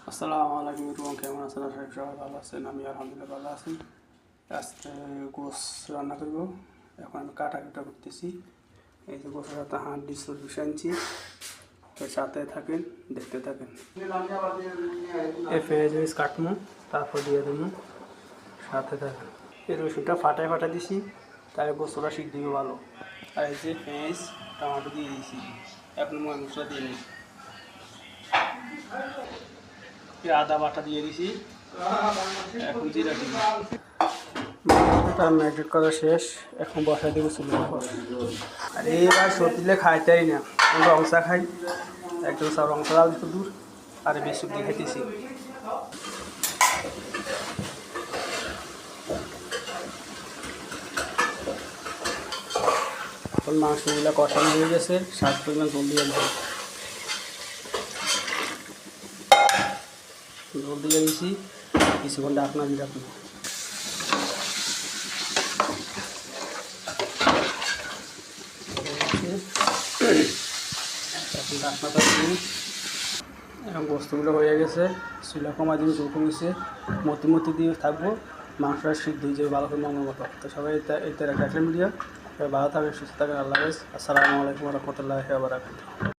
আসসালামু আলাইকুম এবং কেমন আছেন? আশা করি সবাই ভালো আছেন। আমি আলহামদুলিল্লাহ ভালো আছি। আজকে গোস রান্না করব। এখন আমি কাটা করতেছি। এই যে গোসের সাথে হাঁড়ি সরষে আনছি। তো সাথে থাকেন, দেখতে থাকেন। এই পেঁয়াজ কাটবো, তারপর দিয়ে দেবো, সাথে থাকেন। এই রসুনটা ফাটায় দিছি, তাই গোসটা সিদ্ধ দিবে ভালো। আর এই যে পেঁয়াজ টমেটো দিয়ে দিয়েছি, এখন মশলা দিয়ে নিই। আদা বাটা দিয়ে দিছি, এখন জিরা দিব। মাংসটা ম্যারিনেট করা শেষ, এখন বসাই দেবো চুলের উপর। আর এইবার সর্দিলে খাইতেই না, রংসা খাই, একদম সব রংসা ডাল দিতে দূর আর বেশি দিয়ে খেতেছি। এখন মাংসগুলো কষানো হয়ে গেছে, স্বাদ পরিমাণ জল দিয়ে দেবো। জল দিয়ে দিয়েছি, কিছুক্ষণ ডাকনা দিয়ে রাখবো। এখন ডাকনাটা দিই। এখন বস্তুগুলো হয়ে গেছে, চুলা কমা দিন জল কমেছে, মতি দিয়ে থাকবো। মাংসটা সিদ্ধ হয়ে যাবে ভালো করে মনের মতো। তো সবাই এটা রাখলে মিডিয়া, সবাই ভালো থাকবেন, সুস্থ থাকবেন। আল্লাহ হাফেজ। আসসালামু আলাইকুম ওয়া রাহমাতুল্লাহি ওয়া বারাকাতুহু।